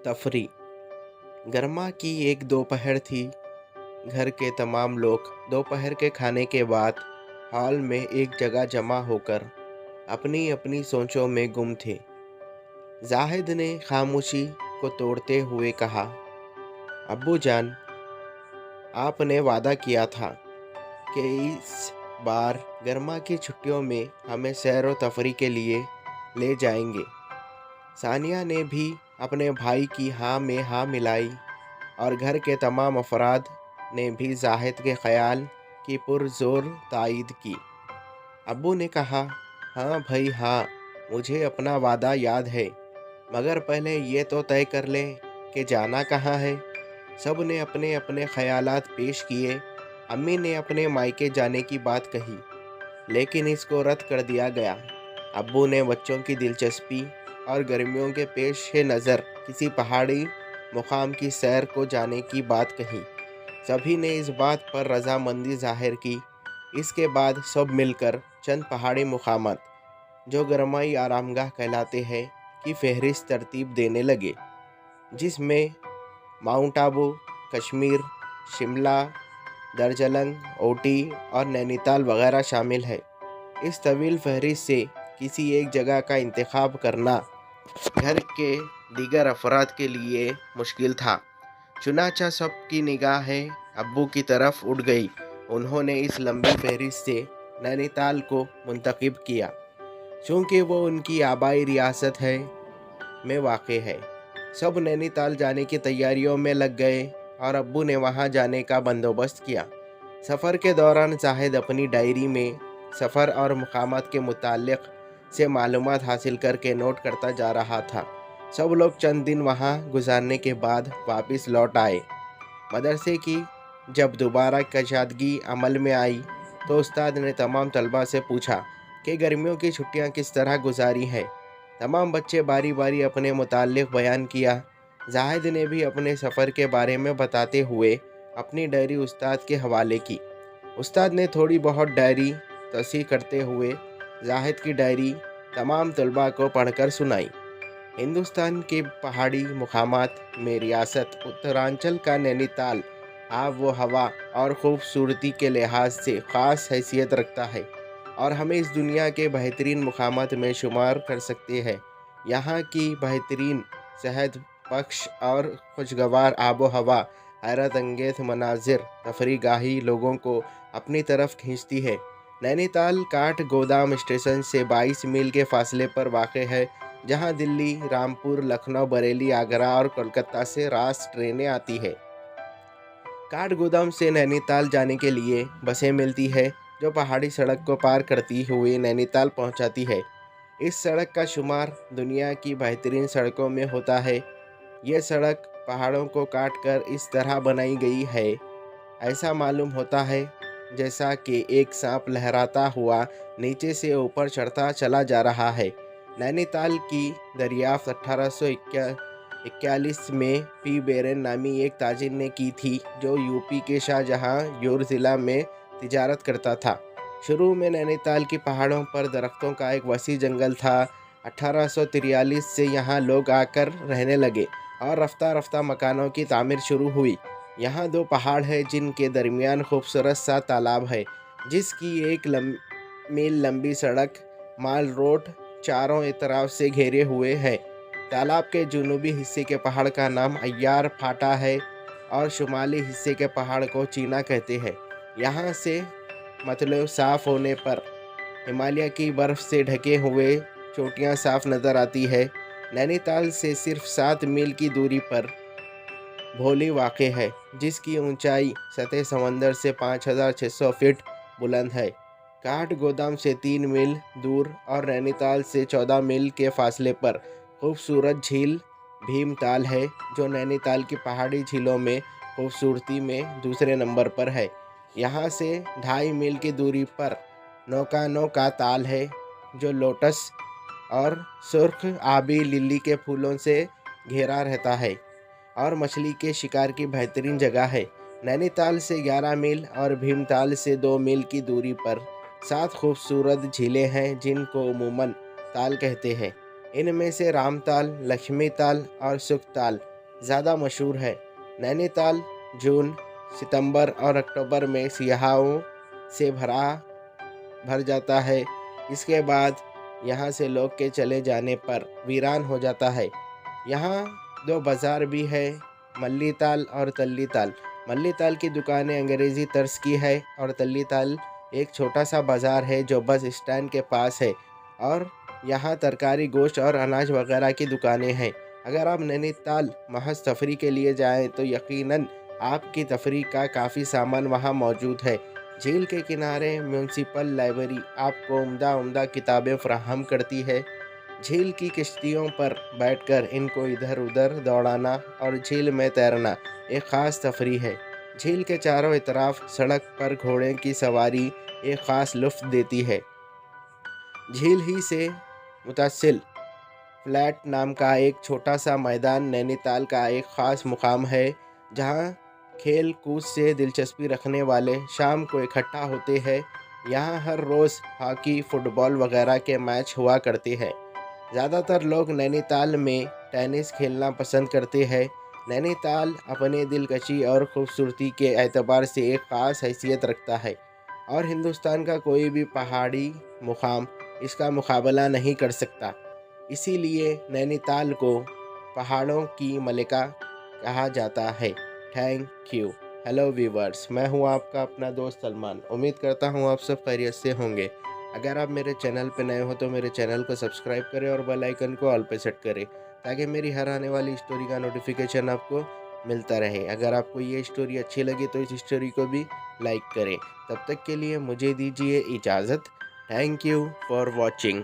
तफरी। गर्मा की एक दोपहर थी। घर के तमाम लोग दोपहर के खाने के बाद हॉल में एक जगह जमा होकर अपनी अपनी सोचों में गुम थे। जाहिद ने खामोशी को तोड़ते हुए कहा, अब्बू जान, आपने वादा किया था कि इस बार गर्मा की छुट्टियों में हमें सैर व तफरी के लिए ले जाएंगे। सानिया ने भी अपने भाई की हाँ में हाँ मिलाई और घर के तमाम अफराद ने भी जाहिद के ख्याल की पुरजोर तायीद की। अब्बू ने कहा, हाँ भाई हाँ, मुझे अपना वादा याद है, मगर पहले ये तो तय कर लें कि जाना कहाँ है। सब ने अपने अपने ख्यालात पेश किए। अम्मी ने अपने मायके जाने की बात कही, लेकिन इसको रद्द कर दिया गया। अब्बू ने बच्चों की दिलचस्पी और गर्मियों के पेश नज़र किसी पहाड़ी मुकाम की सैर को जाने की बात कही। सभी ने इस बात पर रजामंदी जाहिर की। इसके बाद सब मिलकर चंद पहाड़ी मुकामात, जो गरमाई आरामगाह कहलाते हैं, की फहरिस्त तरतीब देने लगे, जिसमें माउंट आबू, कश्मीर, शिमला, दार्जिलिंग, ऊटी और नैनीताल वगैरह शामिल है। इस तवील फहरिस्त से किसी एक जगह का इंतखाब करना घर के दीगर अफराद के लिए मुश्किल था। चुनाचा सबकी निगाहें अब्बू की तरफ उठ गई। उन्होंने इस लंबी फहरिस्त से नैनीताल को मुंतखब किया, चूँकि वो उनकी आबाई रियासत है में वाक़ है। सब नैनीताल जाने की तैयारियों में लग गए और अब्बू ने वहाँ जाने का बंदोबस्त किया। सफ़र के दौरान जाहिद अपनी डायरी में सफ़र और मकामात के मुताल्लिक़ से मालूमात हासिल करके नोट करता जा रहा था। सब लोग चंद दिन वहाँ गुजारने के बाद वापस लौट आए। मदरसे की जब दोबारा कशादगी अमल में आई तो उस्ताद ने तमाम तलबा से पूछा कि गर्मियों की छुट्टियाँ किस तरह गुजारी हैं। तमाम बच्चे बारी बारी अपने मुताल्लिक़ बयान किया। जाहिद ने भी अपने सफ़र के बारे में बताते हुए अपनी डायरी उस्ताद के हवाले की। उस्ताद ने थोड़ी बहुत डायरी तस्हीह करते हुए जाहिद की डायरी तमाम तलबा को पढ़कर सुनाई। हिंदुस्तान के पहाड़ी मुकामात में रियासत उत्तरांचल का नैनीताल आब व हवा और ख़ूबसूरती के लिहाज से ख़ास हैसियत रखता है और हमें इस दुनिया के बेहतरीन मुकामात में शुमार कर सकते हैं। यहाँ की बेहतरीन सेहत बख्श और खुशगवार आबो हवा, हैरत अंगेज़ मनाजिर, तफरी गाही लोगों को अपनी तरफ खींचती है। नैनीताल काठ गोदाम स्टेशन से 22 मील के फासले पर वाक़ है, जहाँ दिल्ली, रामपुर, लखनऊ, बरेली, आगरा और कोलकाता से रास ट्रेनें आती है। काठगोदाम से नैनीताल जाने के लिए बसें मिलती है, जो पहाड़ी सड़क को पार करती हुई नैनीताल पहुंचाती है। इस सड़क का शुमार दुनिया की बेहतरीन सड़कों में होता है। यह सड़क पहाड़ों को काटकर इस तरह बनाई गई है, ऐसा मालूम होता है जैसा कि एक सांप लहराता हुआ नीचे से ऊपर चढ़ता चला जा रहा है। नैनीताल की दरियाफ्त 1841 में पी बेरेन नामी एक ताजिर ने की थी, जो यूपी के शाहजहांपुर ज़िला में तिजारत करता था। शुरू में नैनीताल की पहाड़ों पर दरख्तों का एक वसी जंगल था। 1843 से यहाँ लोग आकर रहने लगे और रफ्ता रफ्ता मकानों की तामीर शुरू हुई। यहाँ दो पहाड़ है जिनके दरमियान खूबसूरत सा तालाब है, जिसकी एक मील लंबी सड़क माल रोड चारों तरफ से घेरे हुए है। तालाब के जुनूबी हिस्से के पहाड़ का नाम अय्यार फाटा है और शुमाली हिस्से के पहाड़ को चीना कहते हैं। यहाँ से मतलब साफ़ होने पर हिमालय की बर्फ़ से ढके हुए चोटियाँ साफ नज़र आती है। नैनीताल से सिर्फ 7 मील की दूरी पर भोली वाक़ है, जिसकी ऊंचाई सतह समंदर से 5600 फीट बुलंद है। काठगोदाम से 3 मील दूर और नैनीताल से 14 मील के फासले पर खूबसूरत झील भीमताल है, जो नैनीताल की पहाड़ी झीलों में खूबसूरती में दूसरे नंबर पर है। यहाँ से 2.5 मील की दूरी पर नौकानो का ताल है, जो लोटस और सुर्ख आबी लिली के फूलों से घेरा रहता है और मछली के शिकार की बेहतरीन जगह है। नैनीताल से 11 मील और भीमताल से 2 मील की दूरी पर 7 खूबसूरत झीलें हैं, जिनको उमूमन ताल कहते हैं। इनमें से रामताल, लक्ष्मी ताल और सुखताल ज़्यादा मशहूर है। नैनीताल जून, सितंबर और अक्टूबर में सियाहों से भर जाता है। इसके बाद यहाँ से लोग के चले जाने पर वीरान हो जाता है। यहाँ दो बाज़ार भी है, मल्लीताल और तल्लीताल। मल्लीताल की दुकानें अंग्रेज़ी तर्ज की है और तल्लीताल एक छोटा सा बाज़ार है जो बस स्टैंड के पास है और यहाँ तरकारी, गोश्त और अनाज वगैरह की दुकानें हैं। अगर आप नैनीताल महज तफरी के लिए जाएं तो यकीनन आपकी तफरी का काफ़ी सामान वहाँ मौजूद है। झील के किनारे म्यूनसिपल लाइब्रेरी आपको उम्दा उम्दा किताबें फराहम करती है। झील की किश्तियों पर बैठकर इनको इधर उधर दौड़ाना और झील में तैरना एक ख़ास तफरी है। झील के चारों तरफ सड़क पर घोड़े की सवारी एक ख़ास लुत्फ़ देती है। झील ही से मुतसिल फ्लैट नाम का एक छोटा सा मैदान नैनीताल का एक ख़ास मुकाम है, जहाँ खेल कूद से दिलचस्पी रखने वाले शाम को इकट्ठा होते हैं। यहाँ हर रोज़ हॉकी, फुटबॉल वगैरह के मैच हुआ करते हैं। ज़्यादातर लोग नैनीताल में टेनिस खेलना पसंद करते हैं। नैनीताल अपने दिलकशी और खूबसूरती के एतबार से एक ख़ास हैसियत रखता है और हिंदुस्तान का कोई भी पहाड़ी मुकाम इसका मुकाबला नहीं कर सकता। इसीलिए नैनीताल को पहाड़ों की मलिका कहा जाता है। Thank you. हेलो व्यूवर्स, मैं हूँ आपका अपना दोस्त सलमान। उम्मीद करता हूँ आप सब खैरियत से होंगे। अगर आप मेरे चैनल पर नए हो तो मेरे चैनल को सब्सक्राइब करें और बेल आइकन को ऑल पे सेट करें, ताकि मेरी हर आने वाली स्टोरी का नोटिफिकेशन आपको मिलता रहे। अगर आपको ये स्टोरी अच्छी लगी तो इस स्टोरी को भी लाइक करें। तब तक के लिए मुझे दीजिए इजाज़त। Thank you for watching.